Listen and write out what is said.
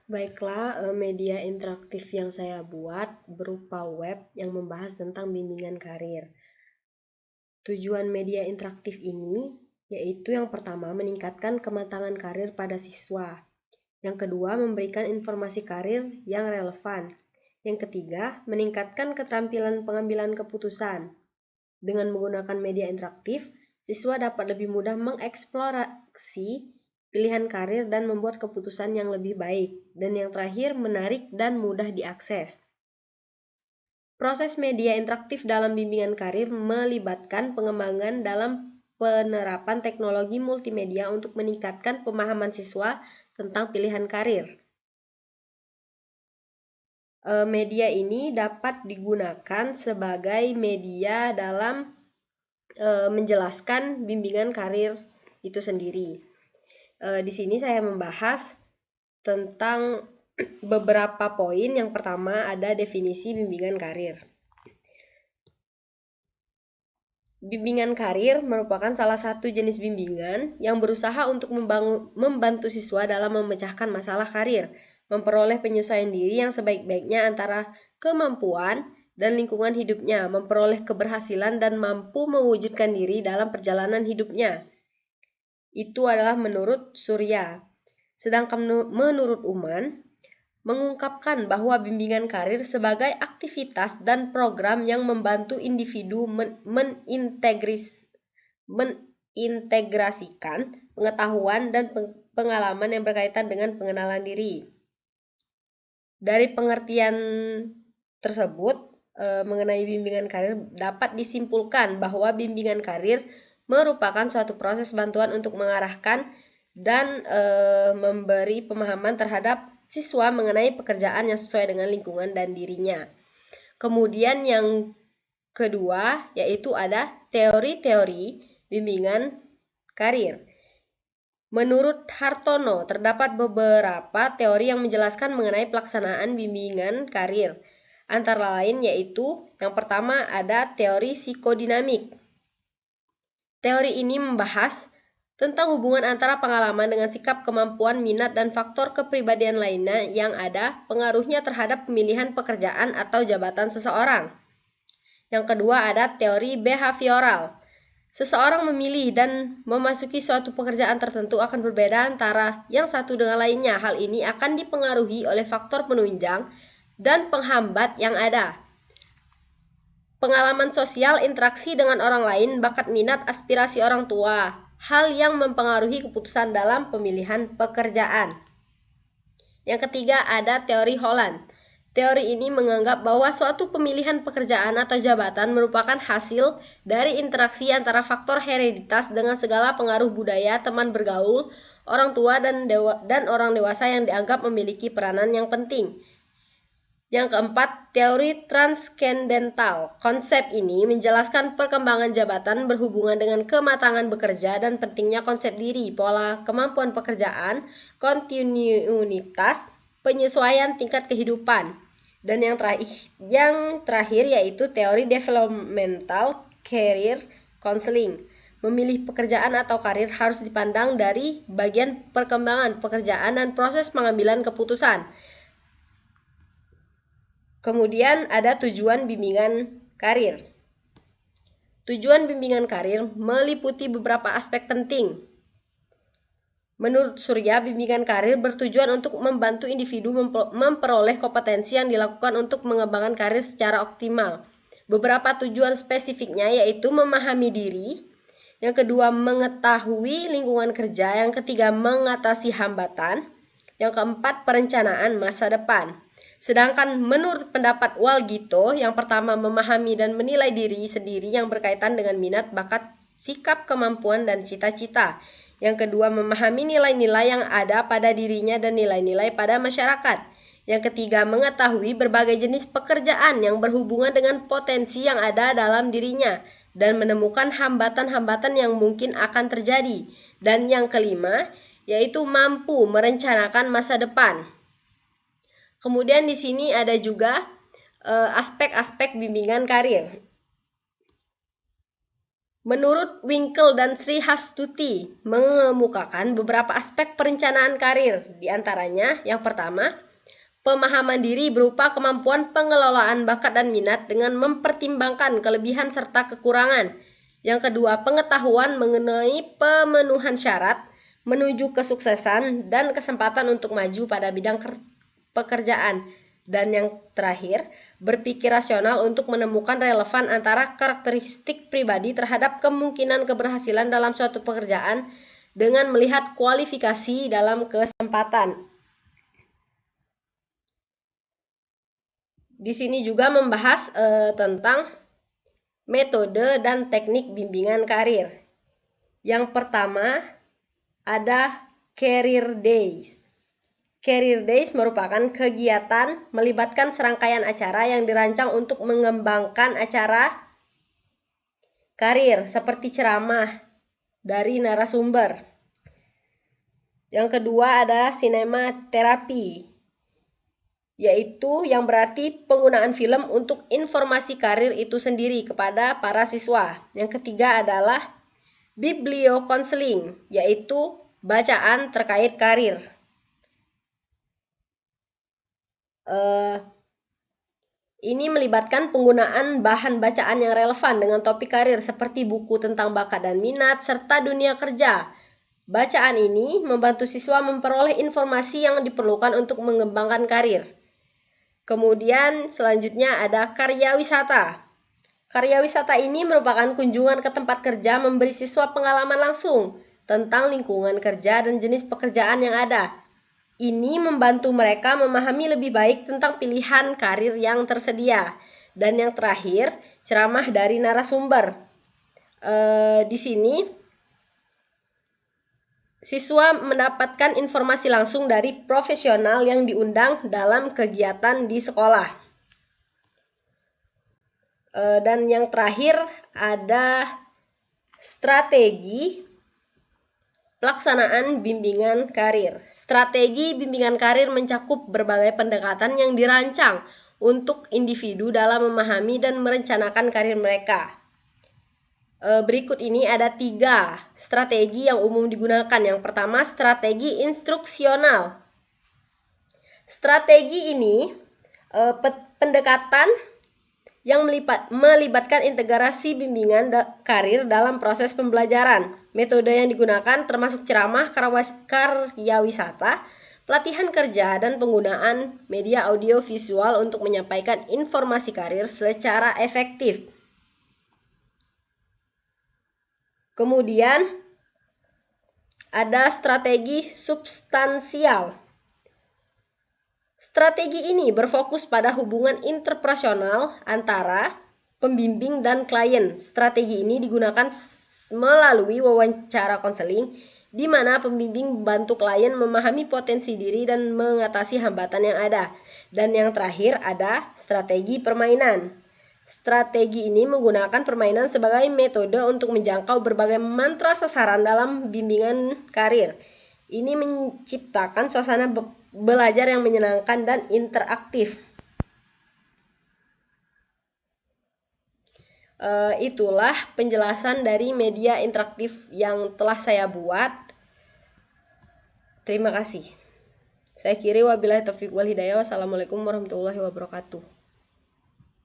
Baiklah, media interaktif yang saya buat berupa web yang membahas tentang bimbingan karir. Tujuan media interaktif ini yaitu yang pertama meningkatkan kematangan karir pada siswa. Yang kedua memberikan informasi karir yang relevan. Yang ketiga meningkatkan keterampilan pengambilan keputusan. Dengan menggunakan media interaktif, siswa dapat lebih mudah mengeksplorasi pilihan karir dan membuat keputusan yang lebih baik. Dan yang terakhir, menarik dan mudah diakses. Proses media interaktif dalam bimbingan karir melibatkan pengembangan dalam penerapan teknologi multimedia untuk meningkatkan pemahaman siswa tentang pilihan karir. Media ini dapat digunakan sebagai media dalam menjelaskan bimbingan karir itu sendiri. Di sini saya membahas tentang beberapa poin. Yang pertama ada definisi bimbingan karir. Bimbingan karir merupakan salah satu jenis bimbingan yang berusaha untuk membantu siswa dalam memecahkan masalah karir, memperoleh penyesuaian diri yang sebaik-baiknya antara kemampuan dan lingkungan hidupnya, memperoleh keberhasilan dan mampu mewujudkan diri dalam perjalanan hidupnya. Itu adalah menurut Surya. Sedangkan menurut Uman, mengungkapkan bahwa bimbingan karir sebagai aktivitas dan program yang membantu individu mengintegrasikan pengetahuan dan pengalaman yang berkaitan dengan pengenalan diri. Dari pengertian tersebut mengenai bimbingan karir dapat disimpulkan bahwa bimbingan karir merupakan suatu proses bantuan untuk mengarahkan dan memberi pemahaman terhadap siswa mengenai pekerjaan yang sesuai dengan lingkungan dan dirinya. Kemudian yang kedua yaitu ada teori-teori bimbingan karir. Menurut Hartono, terdapat beberapa teori yang menjelaskan mengenai pelaksanaan bimbingan karir. Antara lain yaitu yang pertama ada teori psikodinamik. Teori ini membahas tentang hubungan antara pengalaman dengan sikap, kemampuan, minat, dan faktor kepribadian lainnya yang ada pengaruhnya terhadap pemilihan pekerjaan atau jabatan seseorang. Yang kedua ada teori behavioral. Seseorang memilih dan memasuki suatu pekerjaan tertentu akan berbeda antara yang satu dengan lainnya. Hal ini akan dipengaruhi oleh faktor penunjang dan penghambat yang ada. Pengalaman sosial, interaksi dengan orang lain, bakat minat, aspirasi orang tua, hal yang mempengaruhi keputusan dalam pemilihan pekerjaan. Yang ketiga ada teori Holland. Teori ini menganggap bahwa suatu pemilihan pekerjaan atau jabatan merupakan hasil dari interaksi antara faktor hereditas dengan segala pengaruh budaya, teman bergaul, orang tua, dan orang dewasa yang dianggap memiliki peranan yang penting. Yang keempat, teori transcendental. Konsep ini menjelaskan perkembangan jabatan berhubungan dengan kematangan bekerja dan pentingnya konsep diri, pola kemampuan pekerjaan, kontinuitas, penyesuaian tingkat kehidupan. Dan yang terakhir yaitu teori developmental career counseling. Memilih pekerjaan atau karir harus dipandang dari bagian perkembangan pekerjaan dan proses pengambilan keputusan. Kemudian ada tujuan bimbingan karir. Tujuan bimbingan karir meliputi beberapa aspek penting. Menurut Surya, bimbingan karir bertujuan untuk membantu individu memperoleh kompetensi yang dilakukan untuk mengembangkan karir secara optimal. Beberapa tujuan spesifiknya yaitu memahami diri, yang kedua mengetahui lingkungan kerja, yang ketiga mengatasi hambatan, yang keempat perencanaan masa depan. Sedangkan menurut pendapat Walgito, yang pertama memahami dan menilai diri sendiri yang berkaitan dengan minat, bakat, sikap, kemampuan, dan cita-cita. Yang kedua memahami nilai-nilai yang ada pada dirinya dan nilai-nilai pada masyarakat. Yang ketiga mengetahui berbagai jenis pekerjaan yang berhubungan dengan potensi yang ada dalam dirinya dan menemukan hambatan-hambatan yang mungkin akan terjadi. Dan yang kelima yaitu mampu merencanakan masa depan. Kemudian di sini ada juga aspek-aspek bimbingan karir. Menurut Winkle dan Sri Hastuti mengemukakan beberapa aspek perencanaan karir, di antaranya yang pertama, pemahaman diri berupa kemampuan pengelolaan bakat dan minat dengan mempertimbangkan kelebihan serta kekurangan. Yang kedua, pengetahuan mengenai pemenuhan syarat menuju kesuksesan dan kesempatan untuk maju pada bidang pekerjaan. Dan yang terakhir, berpikir rasional untuk menemukan relevan antara karakteristik pribadi terhadap kemungkinan keberhasilan dalam suatu pekerjaan dengan melihat kualifikasi dalam kesempatan. Di sini juga membahas tentang metode dan teknik bimbingan karir. Yang pertama ada Career Days. Career Days merupakan kegiatan melibatkan serangkaian acara yang dirancang untuk mengembangkan acara karir seperti ceramah dari narasumber. Yang kedua ada Cinema Therapy, yaitu yang berarti penggunaan film untuk informasi karir itu sendiri kepada para siswa. Yang ketiga adalah Bibliocounseling, yaitu bacaan terkait karir. Ini melibatkan penggunaan bahan bacaan yang relevan dengan topik karir seperti buku tentang bakat dan minat serta dunia kerja. Bacaan ini membantu siswa memperoleh informasi yang diperlukan untuk mengembangkan karir. Kemudian selanjutnya ada karya wisata. Karya wisata ini merupakan kunjungan ke tempat kerja memberi siswa pengalaman langsung tentang lingkungan kerja dan jenis pekerjaan yang ada. Ini membantu mereka memahami lebih baik tentang pilihan karir yang tersedia. Dan yang terakhir, ceramah dari narasumber. Di sini, siswa mendapatkan informasi langsung dari profesional yang diundang dalam kegiatan di sekolah. Dan yang terakhir ada strategi pelaksanaan bimbingan karir. Strategi bimbingan karir mencakup berbagai pendekatan yang dirancang untuk individu dalam memahami dan merencanakan karir mereka. Berikut ini ada 3 strategi yang umum digunakan. Yang pertama, strategi instruksional. Strategi ini pendekatan yang melibatkan integrasi bimbingan karir dalam proses pembelajaran. Metode yang digunakan termasuk ceramah, karya wisata, pelatihan kerja, dan penggunaan media audio visual untuk menyampaikan informasi karir secara efektif. Kemudian ada strategi substansial. Strategi ini berfokus pada hubungan interpersonal antara pembimbing dan klien. Strategi ini digunakan melalui wawancara konseling, di mana pembimbing membantu klien memahami potensi diri dan mengatasi hambatan yang ada. Dan yang terakhir ada strategi permainan. Strategi ini menggunakan permainan sebagai metode untuk menjangkau berbagai mantra sasaran dalam bimbingan karir. Ini menciptakan suasana belajar yang menyenangkan dan interaktif. Itulah penjelasan dari media interaktif yang telah saya buat. Terima kasih. Saya akhiri, wabillahi taufiq wal hidayah. Wassalamualaikum warahmatullahi wabarakatuh.